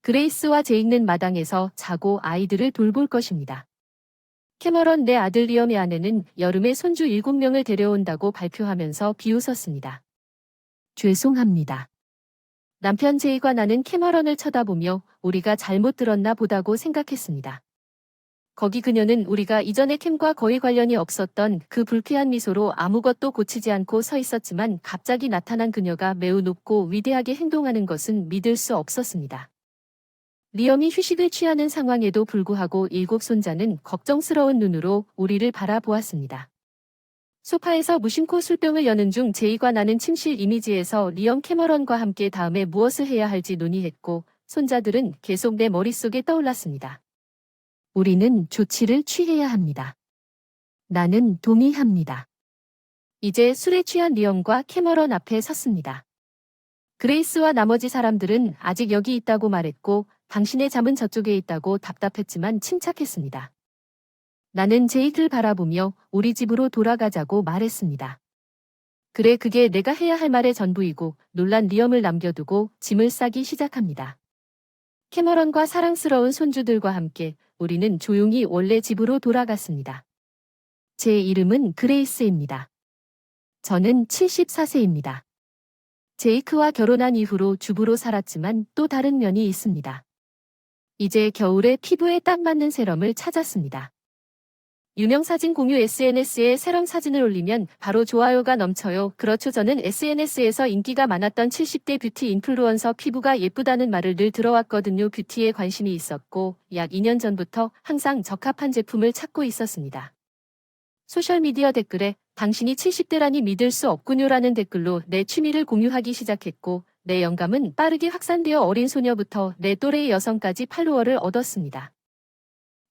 그레이스와 제이크는 마당에서 자고 아이들을 돌볼 것입니다. 캐머런 내 아들 리엄의 아내는 여름에 손주 7명을 데려온다고 발표하면서 비웃었습니다. 죄송합니다. 남편 제이과 나는 캐머런을 쳐다보며 우리가 잘못 들었나 보다고 생각했습니다. 거기 그녀는 우리가 이전에 캠과 거의 관련이 없었던 그 불쾌한 미소로 아무것도 고치지 않고 서 있었지만 갑자기 나타난 그녀가 매우 높고 위대하게 행동하는 것은 믿을 수 없었습니다. 리엄이 휴식을 취하는 상황에도 불구하고 7 손자는 걱정스러운 눈으로 우리를 바라보았습니다. 소파에서 무심코 술병을 여는 중 제이과 나는 침실 이미지에서 리엄 캐머런과 함께 다음에 무엇을 해야 할지 논의했고 손자들은 계속 내 머릿속에 떠올랐습니다. 우리는 조치를 취해야 합니다. 나는 동의합니다. 이제 술에 취한 리엄과 캐머런 앞에 섰습니다. 그레이스와 나머지 사람들은 아직 여기 있다고 말했고 당신의 잠은 저쪽에 있다고 답답했지만 침착했습니다. 나는 제이크를 바라보며 우리 집으로 돌아가자고 말했습니다. 그래, 그게 내가 해야 할 말의 전부이고 놀란 리엄을 남겨두고 짐을 싸기 시작합니다. 캐머런과 사랑스러운 손주들과 함께 우리는 조용히 원래 집으로 돌아갔습니다. 제 이름은 그레이스입니다. 저는 74세입니다. 제이크와 결혼한 이후로 주부로 살았지만 또 다른 면이 있습니다. 이제 겨울에 피부에 딱 맞는 세럼을 찾았습니다. 유명 사진 공유 SNS에 세럼 사진을 올리면 바로 좋아요가 넘쳐요. 그렇죠. 저는 SNS에서 인기가 많았던 70대 뷰티 인플루언서 피부가 예쁘다는 말을 늘 들어왔거든요. 뷰티에 관심이 있었고 약 2년 전부터 항상 적합한 제품을 찾고 있었습니다. 소셜미디어 댓글에 당신이 70대라니 믿을 수 없군요라는 댓글로 내 취미를 공유하기 시작했고 내 영감은 빠르게 확산되어 어린 소녀부터 내 또래의 여성까지 팔로워를 얻었습니다.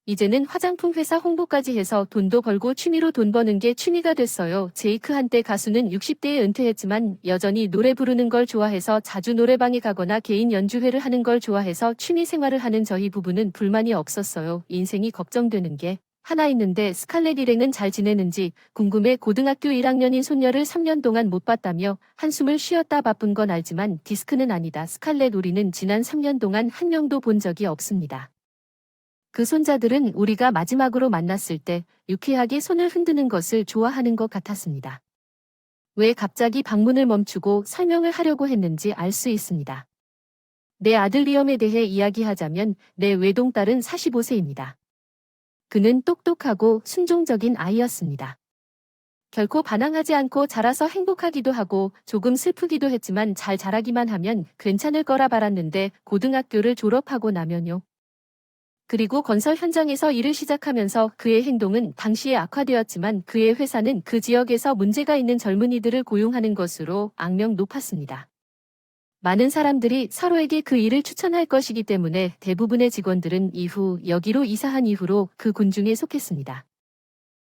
이제는 화장품 회사 홍보까지 해서 돈도 벌고 취미로 돈 버는 게 취미가 됐어요. 제이크 한때 가수는 60대에 은퇴했지만 여전히 노래 부르는 걸 좋아해서 자주 노래방에 가거나 개인 연주회를 하는 걸 좋아해서 취미 생활을 하는 저희 부부는 불만이 없었어요. 인생이 걱정되는 게 하나 있는데 스칼렛 일행은 잘 지내는지 궁금해. 고등학교 1학년인 손녀를 3년 동안 못 봤다며 한숨을 쉬었다. 바쁜 건 알지만 디스크는 아니다. 스칼렛, 우리는 지난 3년 동안 한 명도 본 적이 없습니다. 그 손자들은 우리가 마지막으로 만났을 때 유쾌하게 손을 흔드는 것을 좋아하는 것 같았습니다. 왜 갑자기 방문을 멈추고 설명을 하려고 했는지 알 수 있습니다. 내 아들 리엄에 대해 이야기하자면 내 외동딸은 45세입니다. 그는 똑똑하고 순종적인 아이였습니다. 결코 반항하지 않고 자라서 행복하기도 하고 조금 슬프기도 했지만 잘 자라기만 하면 괜찮을 거라 바랐는데 고등학교를 졸업하고 나면요. 그리고 건설 현장에서 일을 시작하면서 그의 행동은 당시에 악화되었지만 그의 회사는 그 지역에서 문제가 있는 젊은이들을 고용하는 것으로 악명 높았습니다. 많은 사람들이 서로에게 그 일을 추천할 것이기 때문에 대부분의 직원들은 이후 여기로 이사한 이후로 그 군중에 속했습니다.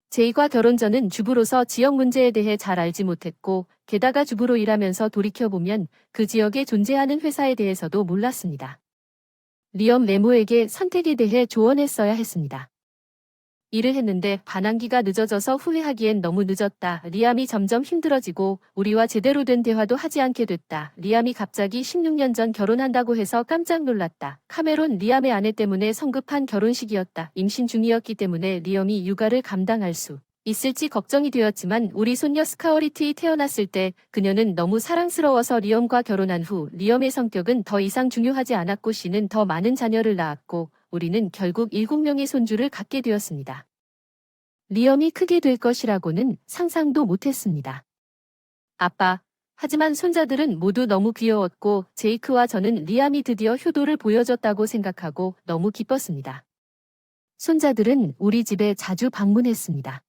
제이과 결혼 전은 주부로서 지역 문제에 대해 잘 알지 못했고 게다가 주부로 일하면서 돌이켜보면 그 지역에 존재하는 회사에 대해서도 몰랐습니다. 리엄 메모에게 선택에 대해 조언했어야 했습니다. 일을 했는데 반항기가 늦어져서 후회하기엔 너무 늦었다. 리암이 점점 힘들어지고 우리와 제대로 된 대화도 하지 않게 됐다. 리암이 갑자기 16년 전 결혼한다고 해서 깜짝 놀랐다. 카메론, 리암의 아내 때문에 성급한 결혼식이었다. 임신 중이었기 때문에 리엄이 육아를 감당할 수 있을지 걱정이 되었지만 우리 손녀 스카어리트이 태어났을 때 그녀는 너무 사랑스러워서 리엄과 결혼한 후 리엄의 성격은 더 이상 중요하지 않았고 씨는 더 많은 자녀를 낳았고 우리는 결국 7명의 손주를 갖게 되었습니다. 리엄이 크게 될 것이라고는 상상도 못했습니다. 아빠. 하지만 손자들은 모두 너무 귀여웠고 제이크와 저는 리암이 드디어 효도를 보여줬다고 생각하고 너무 기뻤습니다. 손자들은 우리 집에 자주 방문했습니다.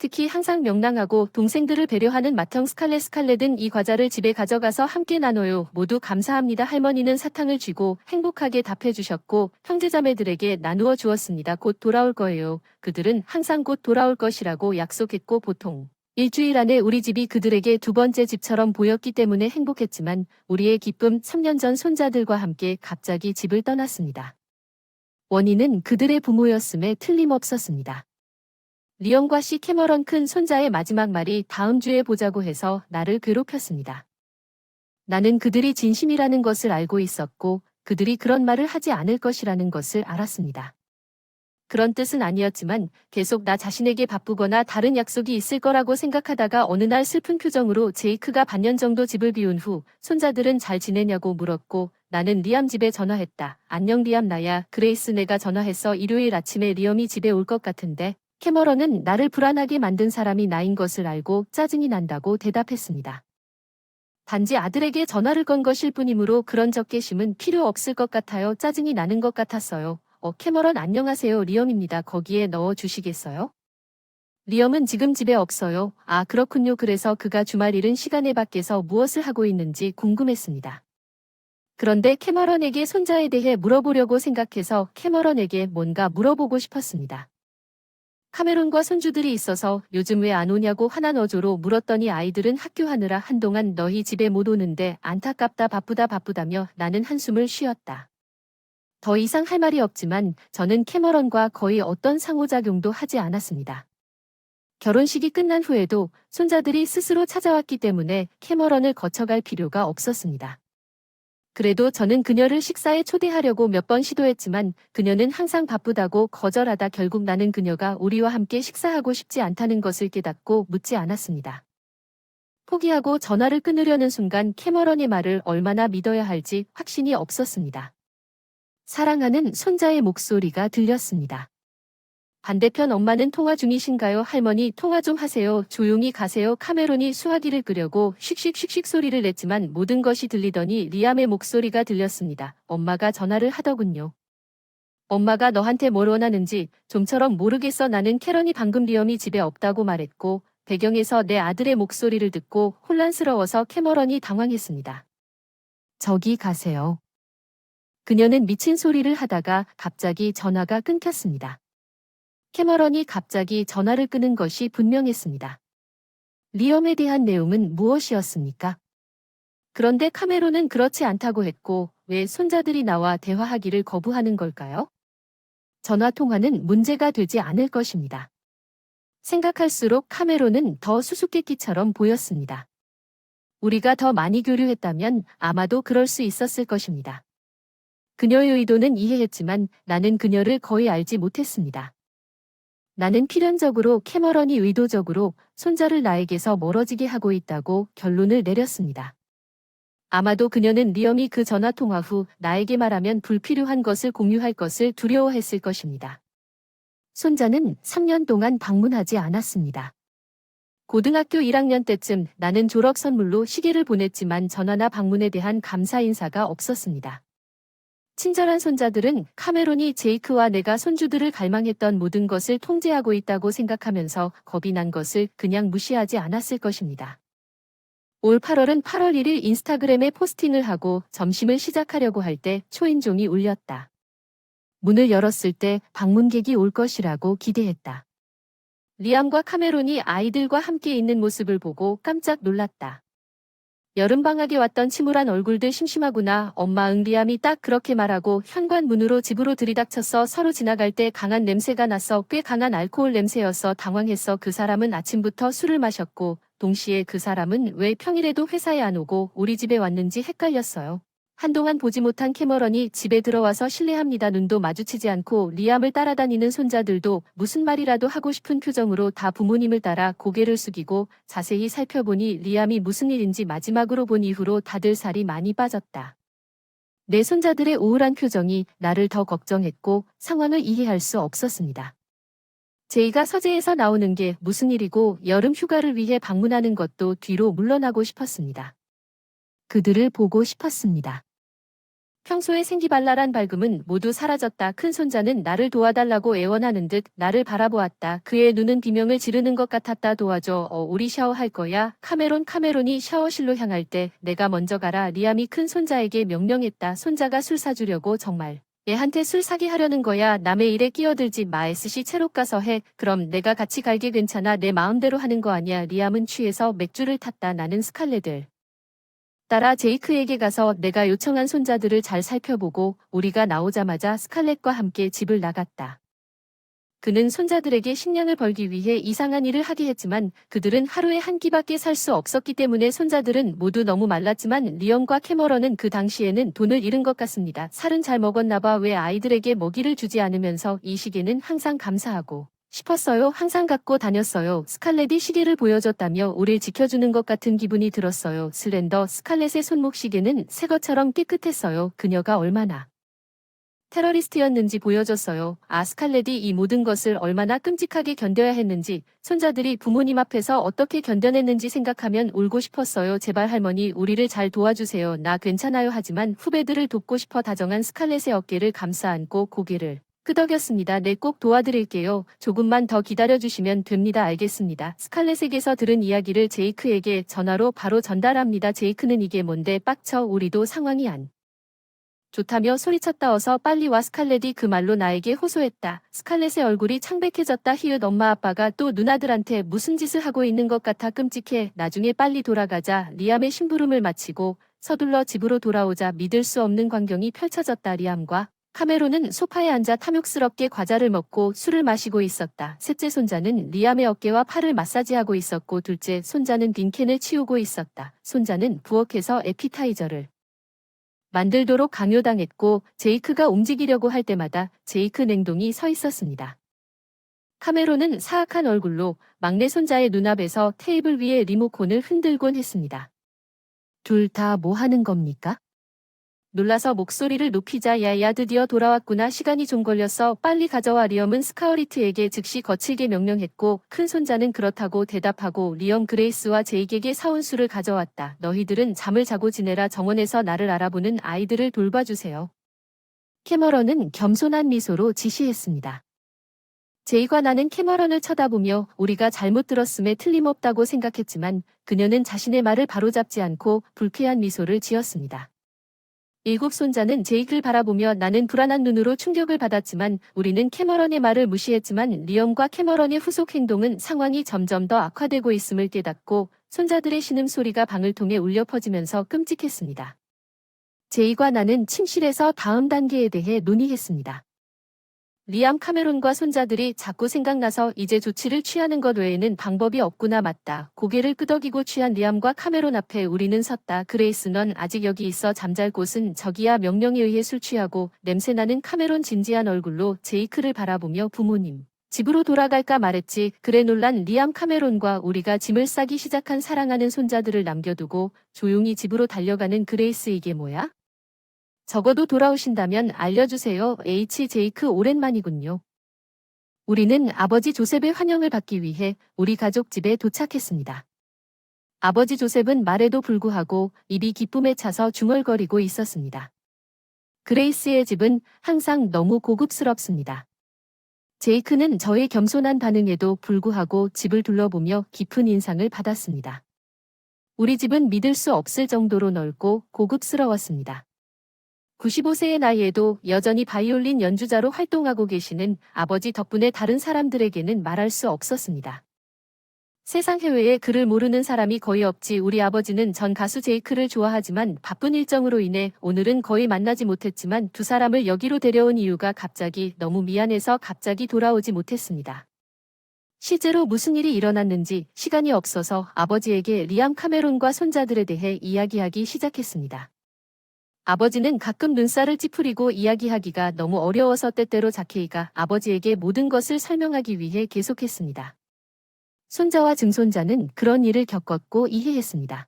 특히 항상 명랑하고 동생들을 배려하는 맏형 스칼렛은 이 과자를 집에 가져가서 함께 나눠요. 모두 감사합니다. 할머니는 사탕을 쥐고 행복하게 답해주셨고 형제자매들에게 나누어 주었습니다. 곧 돌아올 거예요. 그들은 항상 곧 돌아올 것이라고 약속했고 보통 일주일 안에 우리 집이 그들에게 두 번째 집처럼 보였기 때문에 행복했지만 우리의 기쁨 3년 전 손자들과 함께 갑자기 집을 떠났습니다. 원인은 그들의 부모였음에 틀림없었습니다. 리엄과 씨 캐머런 큰 손자의 마지막 말이 다음 주에 보자고 해서 나를 괴롭혔습니다. 나는 그들이 진심이라는 것을 알고 있었고 그들이 그런 말을 하지 않을 것이라는 것을 알았습니다. 그런 뜻은 아니었지만 계속 나 자신에게 바쁘거나 다른 약속이 있을 거라고 생각하다가 어느 날 슬픈 표정으로 제이크가 반년 정도 집을 비운 후 손자들은 잘 지내냐고 물었고 나는 리암 집에 전화했다. 안녕 리암 나야. 그레이스 내가 전화해서 일요일 아침에 리엄이 집에 올 것 같은데 캐머런은 나를 불안하게 만든 사람이 나인 것을 알고 짜증이 난다고 대답했습니다. 단지 아들에게 전화를 건 것일 뿐이므로 그런 적개심은 필요 없을 것 같아요. 짜증이 나는 것 같았어요. 캐머런 안녕하세요. 리엄입니다. 거기에 넣어 주시겠어요? 리엄은 지금 집에 없어요. 아, 그렇군요. 그래서 그가 주말 이른 시간에 밖에서 무엇을 하고 있는지 궁금했습니다. 그런데 캐머런에게 손자에 대해 물어보려고 생각해서 캐머런에게 뭔가 물어보고 싶었습니다. 카메론과 손주들이 있어서 요즘 왜 안 오냐고 화난 어조로 물었더니 아이들은 학교하느라 한동안 너희 집에 못 오는데 안타깝다 바쁘다며 나는 한숨을 쉬었다. 더 이상 할 말이 없지만 저는 캐머런과 거의 어떤 상호작용도 하지 않았습니다. 결혼식이 끝난 후에도 손자들이 스스로 찾아왔기 때문에 캐머런을 거쳐갈 필요가 없었습니다. 그래도 저는 그녀를 식사에 초대하려고 몇 번 시도했지만 그녀는 항상 바쁘다고 거절하다 결국 나는 그녀가 우리와 함께 식사하고 싶지 않다는 것을 깨닫고 묻지 않았습니다. 포기하고 전화를 끊으려는 순간 캐머런의 말을 얼마나 믿어야 할지 확신이 없었습니다. 사랑하는 손자의 목소리가 들렸습니다. 반대편 엄마는 통화 중이신가요? 할머니 통화 좀 하세요. 조용히 가세요. 카메론이 수화기를 끄려고 씩씩씩씩 소리를 냈지만 모든 것이 들리더니 리암의 목소리가 들렸습니다. 엄마가 전화를 하더군요. 엄마가 너한테 뭘 원하는지 좀처럼 모르겠어. 나는 캐런이 방금 리엄이 집에 없다고 말했고 배경에서 내 아들의 목소리를 듣고 혼란스러워서 캐머런이 당황했습니다. 저기 가세요. 그녀는 미친 소리를 하다가 갑자기 전화가 끊겼습니다. 캐머런이 갑자기 전화를 끄는 것이 분명했습니다. 리엄에 대한 내용은 무엇이었습니까? 그런데 카메론은 그렇지 않다고 했고 왜 손자들이 나와 대화하기를 거부하는 걸까요? 전화 통화는 문제가 되지 않을 것입니다. 생각할수록 카메론은 더 수수께끼처럼 보였습니다. 우리가 더 많이 교류했다면 아마도 그럴 수 있었을 것입니다. 그녀의 의도는 이해했지만 나는 그녀를 거의 알지 못했습니다. 나는 필연적으로 캐머런이 의도적으로 손자를 나에게서 멀어지게 하고 있다고 결론을 내렸습니다. 아마도 그녀는 리엄이 그 전화 통화 후 나에게 말하면 불필요한 것을 공유할 것을 두려워했을 것입니다. 손자는 3년 동안 방문하지 않았습니다. 고등학교 1학년 때쯤 나는 졸업 선물로 시계를 보냈지만 전화나 방문에 대한 감사 인사가 없었습니다. 친절한 손자들은 카메론이 제이크와 내가 손주들을 갈망했던 모든 것을 통제하고 있다고 생각하면서 겁이 난 것을 그냥 무시하지 않았을 것입니다. 올 8월은 8월 1일 인스타그램에 포스팅을 하고 점심을 시작하려고 할 때 초인종이 울렸다. 문을 열었을 때 방문객이 올 것이라고 기대했다. 리암과 카메론이 아이들과 함께 있는 모습을 보고 깜짝 놀랐다. 여름방학에 왔던 침울한 얼굴들 심심하구나. 엄마 응 리암이 딱 그렇게 말하고 현관문으로 집으로 들이닥쳐서 서로 지나갈 때 강한 냄새가 나서 꽤 강한 알코올 냄새여서 당황했어. 그 사람은 아침부터 술을 마셨고 동시에 그 사람은 왜 평일에도 회사에 안 오고 우리 집에 왔는지 헷갈렸어요. 한동안 보지 못한 캐머런이 집에 들어와서 실례합니다. 눈도 마주치지 않고 리암을 따라다니는 손자들도 무슨 말이라도 하고 싶은 표정으로 다 부모님을 따라 고개를 숙이고 자세히 살펴보니 리암이 무슨 일인지 마지막으로 본 이후로 다들 살이 많이 빠졌다. 내 손자들의 우울한 표정이 나를 더 걱정했고 상황을 이해할 수 없었습니다. 제이가 서재에서 나오는 게 무슨 일이고 여름 휴가를 위해 방문하는 것도 뒤로 물러나고 싶었습니다. 그들을 보고 싶었습니다. 평소의 생기발랄한 밝음은 모두 사라졌다. 큰 손자는 나를 도와달라고 애원하는 듯 나를 바라보았다. 그의 눈은 비명을 지르는 것 같았다. 도와줘. 우리 샤워할 거야. 카메론이 샤워실로 향할 때 내가 먼저 가라. 리암이 큰 손자에게 명령했다. 손자가 술 사주려고 정말 얘한테 술 사게 하려는 거야. 남의 일에 끼어들지 마. SC 체록 가서 해. 그럼 내가 같이 갈게. 괜찮아. 내 마음대로 하는 거 아니야. 리암은 취해서 맥주를 탔다. 나는 스칼렛을 따라 제이크에게 가서 내가 요청한 손자들을 잘 살펴보고 우리가 나오자마자 스칼렛과 함께 집을 나갔다. 그는 손자들에게 식량을 벌기 위해 이상한 일을 하게 했지만 그들은 하루에 한 끼밖에 살 수 없었기 때문에 손자들은 모두 너무 말랐지만 리엄과 캐머런은 그 당시에는 돈을 잃은 것 같습니다. 살은 잘 먹었나 봐. 왜 아이들에게 먹이를 주지 않으면서 이 시계는 항상 감사하고 싶었어요. 항상 갖고 다녔어요. 스칼렛이 시계를 보여줬다며 우릴 지켜주는 것 같은 기분이 들었어요. 슬렌더 스칼렛의 손목 시계는 새 것처럼 깨끗했어요. 그녀가 얼마나 테러리스트였는지 보여줬어요. 스칼렛이 이 모든 것을 얼마나 끔찍하게 견뎌야 했는지, 손자들이 부모님 앞에서 어떻게 견뎌냈는지 생각하면 울고 싶었어요. 제발 할머니, 우리를 잘 도와주세요. 나 괜찮아요. 하지만 후배들을 돕고 싶어 다정한 스칼렛의 어깨를 감싸 안고 고개를 끄덕였습니다. 네, 꼭 도와드릴게요. 조금만 더 기다려주시면 됩니다. 알겠습니다. 스칼렛에게서 들은 이야기를 제이크에게 전화로 바로 전달합니다. 제이크는 이게 뭔데 빡쳐. 우리도 상황이 안 좋다며 소리쳤다. 어서 빨리 와. 스칼렛이 그 말로 나에게 호소했다. 스칼렛의 얼굴이 창백해졌다. 히읗 엄마 아빠가 또 누나들한테 무슨 짓을 하고 있는 것 같아 끔찍해. 나중에 빨리 돌아가자. 리암의 심부름을 마치고 서둘러 집으로 돌아오자 믿을 수 없는 광경이 펼쳐졌다. 리암과 카메론은 소파에 앉아 탐욕스럽게 과자를 먹고 술을 마시고 있었다. 셋째 손자는 리암의 어깨와 팔을 마사지하고 있었고 둘째 손자는 빈캔을 치우고 있었다. 손자는 부엌에서 에피타이저를 만들도록 강요당했고 제이크가 움직이려고 할 때마다 제이크 냉동이 서 있었습니다. 카메론은 사악한 얼굴로 막내 손자의 눈앞에서 테이블 위에 리모컨을 흔들곤 했습니다. 둘 다 뭐 하는 겁니까? 놀라서 목소리를 높이자 야야 드디어 돌아왔구나. 시간이 좀 걸렸어. 빨리 가져와. 리엄은 스카어리트에게 즉시 거칠게 명령했고 큰 손자는 그렇다고 대답하고 리엄 그레이스와 제이크에게 사온 술을 가져왔다. 너희들은 잠을 자고 지내라. 정원에서 나를 알아보는 아이들을 돌봐주세요. 캐머런은 겸손한 미소로 지시했습니다. 제이과 나는 캐머런을 쳐다보며 우리가 잘못 들었음에 틀림없다고 생각했지만 그녀는 자신의 말을 바로잡지 않고 불쾌한 미소를 지었습니다. 일곱 손자는 제이크를 바라보며 나는 불안한 눈으로 충격을 받았지만 우리는 캐머런의 말을 무시했지만 리엄과 캐머런의 후속 행동은 상황이 점점 더 악화되고 있음을 깨닫고 손자들의 신음소리가 방을 통해 울려 퍼지면서 끔찍했습니다. 제이과 나는 침실에서 다음 단계에 대해 논의했습니다. 리암 카메론과 손자들이 자꾸 생각나서 이제 조치를 취하는 것 외에는 방법이 없구나. 맞다. 고개를 끄덕이고 취한 리암과 카메론 앞에 우리는 섰다. 그레이스 넌 아직 여기 있어. 잠잘 곳은 저기야. 명령에 의해 술 취하고 냄새나는 카메론 진지한 얼굴로 제이크를 바라보며 부모님 집으로 돌아갈까 말했지. 그래. 놀란 리암 카메론과 우리가 짐을 싸기 시작한 사랑하는 손자들을 남겨두고 조용히 집으로 달려가는 그레이스. 이게 뭐야? 적어도 돌아오신다면 알려주세요. 제이크 오랜만이군요. 우리는 아버지 조셉의 환영을 받기 위해 우리 가족 집에 도착했습니다. 아버지 조셉은 말에도 불구하고 입이 기쁨에 차서 중얼거리고 있었습니다. 그레이스의 집은 항상 너무 고급스럽습니다. 제이크는 저의 겸손한 반응에도 불구하고 집을 둘러보며 깊은 인상을 받았습니다. 우리 집은 믿을 수 없을 정도로 넓고 고급스러웠습니다. 95세의 나이에도 여전히 바이올린 연주자로 활동하고 계시는 아버지 덕분에 다른 사람들에게는 말할 수 없었습니다. 세상 해외에 그를 모르는 사람이 거의 없지. 우리 아버지는 전 가수 제이크를 좋아하지만 바쁜 일정으로 인해 오늘은 거의 만나지 못했지만 두 사람을 여기로 데려온 이유가 갑자기 너무 미안해서 갑자기 돌아오지 못했습니다. 실제로 무슨 일이 일어났는지 시간이 없어서 아버지에게 리암 카메론과 손자들에 대해 이야기하기 시작했습니다. 아버지는 가끔 눈살을 찌푸리고 이야기하기가 너무 어려워서 때때로 자케이가 아버지에게 모든 것을 설명하기 위해 계속했습니다. 손자와 증손자는 그런 일을 겪었고 이해했습니다.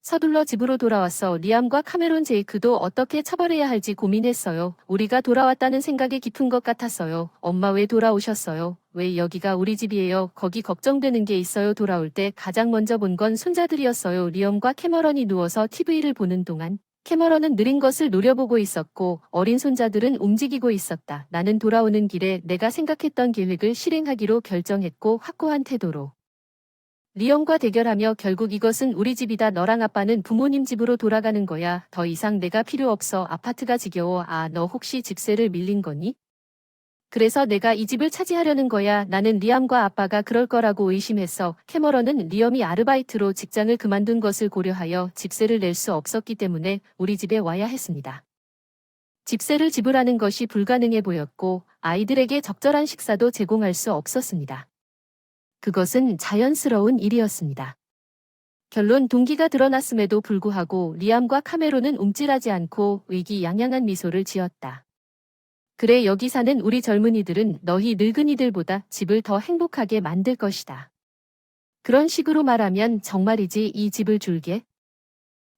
서둘러 집으로 돌아와서 리암과 카메론 제이크도 어떻게 처벌해야 할지 고민했어요. 우리가 돌아왔다는 생각이 깊은 것 같았어요. 엄마 왜 돌아오셨어요? 왜 여기가 우리 집이에요? 거기 걱정되는 게 있어요. 돌아올 때 가장 먼저 본 건 손자들이었어요. 리엄과 캐머런이 누워서 TV를 보는 동안 캐머런은 느린 것을 노려보고 있었고 어린 손자들은 움직이고 있었다. 나는 돌아오는 길에 내가 생각했던 계획을 실행하기로 결정했고 확고한 태도로 리엄과 대결하며 결국 이것은 우리 집이다. 너랑 아빠는 부모님 집으로 돌아가는 거야. 더 이상 내가 필요 없어. 아파트가 지겨워. 너 혹시 집세를 밀린 거니? 그래서 내가 이 집을 차지하려는 거야. 나는 리암과 아빠가 그럴 거라고 의심했어. 캐머런은 리엄이 아르바이트로 직장을 그만둔 것을 고려하여 집세를 낼 수 없었기 때문에 우리 집에 와야 했습니다. 집세를 지불하는 것이 불가능해 보였고 아이들에게 적절한 식사도 제공할 수 없었습니다. 그것은 자연스러운 일이었습니다. 결론 동기가 드러났음에도 불구하고 리암과 카메론은 움찔하지 않고 의기양양한 미소를 지었다. 그래 여기 사는 우리 젊은이들은 너희 늙은이들보다 집을 더 행복하게 만들 것이다. 그런 식으로 말하면 정말이지 이 집을 줄게?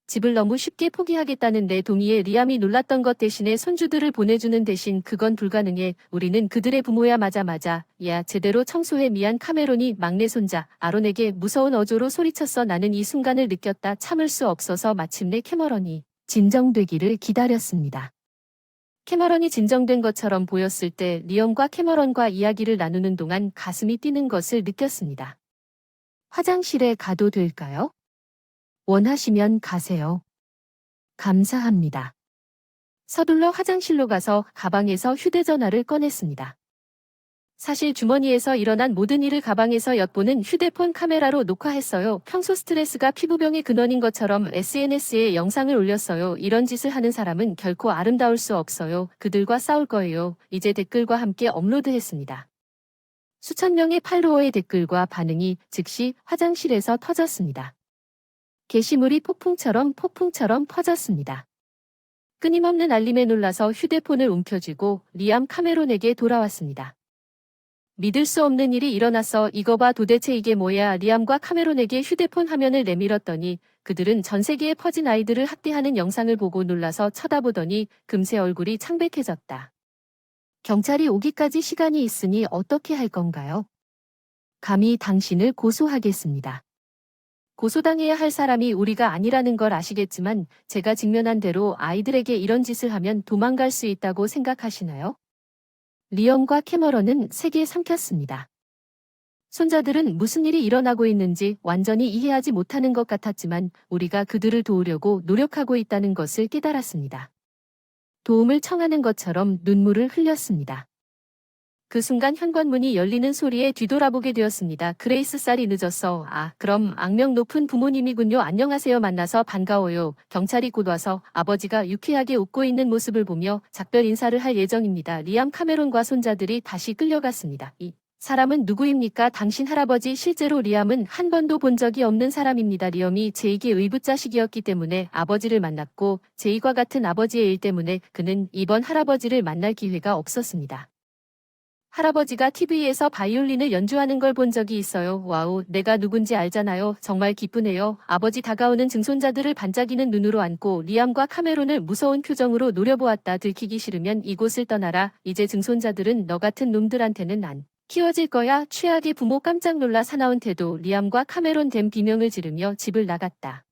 집을 너무 쉽게 포기하겠다는 내 동의에 리암이 놀랐던 것 대신에 손주들을 보내주는 대신 그건 불가능해. 우리는 그들의 부모야. 맞아. 야 제대로 청소해. 미안. 카메론이 막내 손자 아론에게 무서운 어조로 소리쳤어. 나는 이 순간을 느꼈다. 참을 수 없어서 마침내 캐머런이 진정되기를 기다렸습니다. 캐머런이 진정된 것처럼 보였을 때 리엄과 캐머런과 이야기를 나누는 동안 가슴이 뛰는 것을 느꼈습니다. 화장실에 가도 될까요? 원하시면 가세요. 감사합니다. 서둘러 화장실로 가서 가방에서 휴대전화를 꺼냈습니다. 사실 주머니에서 일어난 모든 일을 가방에서 엿보는 휴대폰 카메라로 녹화했어요. 평소 스트레스가 피부병의 근원인 것처럼 SNS에 영상을 올렸어요. 이런 짓을 하는 사람은 결코 아름다울 수 없어요. 그들과 싸울 거예요. 이제 댓글과 함께 업로드했습니다. 수천 명의 팔로워의 댓글과 반응이 즉시 화장실에서 터졌습니다. 게시물이 폭풍처럼 퍼졌습니다. 끊임없는 알림에 놀라서 휴대폰을 움켜쥐고 리암 카메론에게 돌아왔습니다. 믿을 수 없는 일이 일어났어. 이거 봐 도대체 이게 뭐야. 리암과 카메론에게 휴대폰 화면을 내밀었더니 그들은 전 세계에 퍼진 아이들을 학대하는 영상을 보고 놀라서 쳐다보더니 금세 얼굴이 창백해졌다. 경찰이 오기까지 시간이 있으니 어떻게 할 건가요? 감히 당신을 고소하겠습니다. 고소당해야 할 사람이 우리가 아니라는 걸 아시겠지만 제가 직면한 대로 아이들에게 이런 짓을 하면 도망갈 수 있다고 생각하시나요? 리엄과 캐머런은 세게 삼켰습니다. 손자들은 무슨 일이 일어나고 있는지 완전히 이해하지 못하는 것 같았지만 우리가 그들을 도우려고 노력하고 있다는 것을 깨달았습니다. 도움을 청하는 것처럼 눈물을 흘렸습니다. 그 순간 현관문이 열리는 소리에 뒤돌아보게 되었습니다. 그레이스 쌀이 늦었어. 그럼 악명 높은 부모님이군요. 안녕하세요. 만나서 반가워요. 경찰이 곧 와서 아버지가 유쾌하게 웃고 있는 모습을 보며 작별 인사를 할 예정입니다. 리암 카메론과 손자들이 다시 끌려갔습니다. 이 사람은 누구입니까? 당신 할아버지. 실제로 리암은 한 번도 본 적이 없는 사람입니다. 리엄이 제이의 의붓자식이었기 때문에 아버지를 만났고 제이와 같은 아버지의 일 때문에 그는 이번 할아버지를 만날 기회가 없었습니다. 할아버지가 TV에서 바이올린을 연주하는 걸 본 적이 있어요. 와우, 내가 누군지 알잖아요. 정말 기쁘네요. 아버지 다가오는 증손자들을 반짝이는 눈으로 안고 리암과 카메론을 무서운 표정으로 노려보았다. 들키기 싫으면 이곳을 떠나라. 이제 증손자들은 너 같은 놈들한테는 안 키워질 거야. 최악의 부모. 깜짝 놀라 사나운 태도. 리암과 카메론 댐 비명을 지르며 집을 나갔다.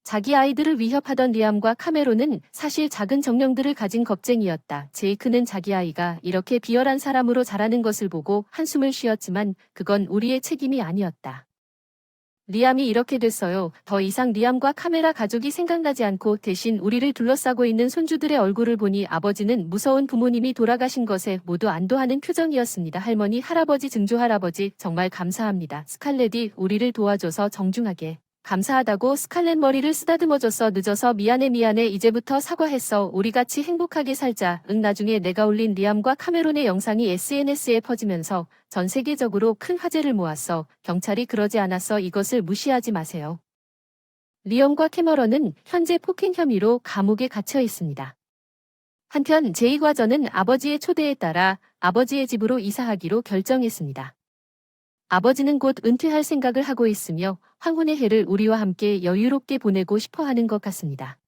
자기 아이들을 위협하던 리암과 카메론은 사실 작은 정령들을 가진 겁쟁이였다. 제이크는 자기 아이가 이렇게 비열한 사람으로 자라는 것을 보고 한숨을 쉬었지만 그건 우리의 책임이 아니었다. 리암이 이렇게 됐어요. 더 이상 리암과 카메라 가족이 생각나지 않고 대신 우리를 둘러싸고 있는 손주들의 얼굴을 보니 아버지는 무서운 부모님이 돌아가신 것에 모두 안도하는 표정이었습니다. 할머니, 할아버지, 증조할아버지 정말 감사합니다. 스칼렛이 우리를 도와줘서 정중하게 감사하다고 스칼렛 머리를 쓰다듬어줬어. 늦어서 미안해. 이제부터 사과했어. 우리 같이 행복하게 살자. 응. 나중에 내가 올린 리암과 카메론의 영상이 SNS에 퍼지면서 전 세계적으로 큰 화제를 모았어. 경찰이 그러지 않았어. 이것을 무시하지 마세요. 리엄과 캐머런은 현재 폭행 혐의로 감옥에 갇혀 있습니다. 한편 제이과 저는 아버지의 초대에 따라 아버지의 집으로 이사하기로 결정했습니다. 아버지는 곧 은퇴할 생각을 하고 있으며 황혼의 해를 우리와 함께 여유롭게 보내고 싶어 하는 것 같습니다.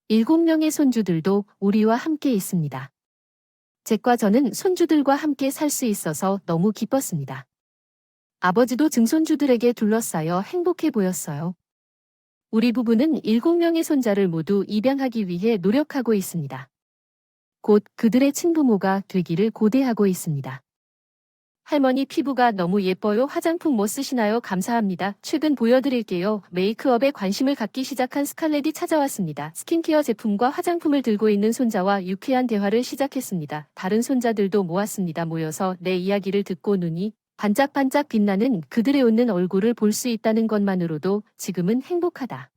7명의 손주들도 우리와 함께 있습니다. 잭과 저는 손주들과 함께 살 수 있어서 너무 기뻤습니다. 아버지도 증손주들에게 둘러싸여 행복해 보였어요. 우리 부부는 7명의 손자를 모두 입양하기 위해 노력하고 있습니다. 곧 그들의 친부모가 되기를 고대하고 있습니다. 할머니 피부가 너무 예뻐요. 화장품 뭐 쓰시나요? 감사합니다. 최근 보여드릴게요. 메이크업에 관심을 갖기 시작한 스칼렛이 찾아왔습니다. 스킨케어 제품과 화장품을 들고 있는 손자와 유쾌한 대화를 시작했습니다. 다른 손자들도 모여서 내 이야기를 듣고 눈이 반짝반짝 빛나는 그들의 웃는 얼굴을 볼 수 있다는 것만으로도 지금은 행복하다.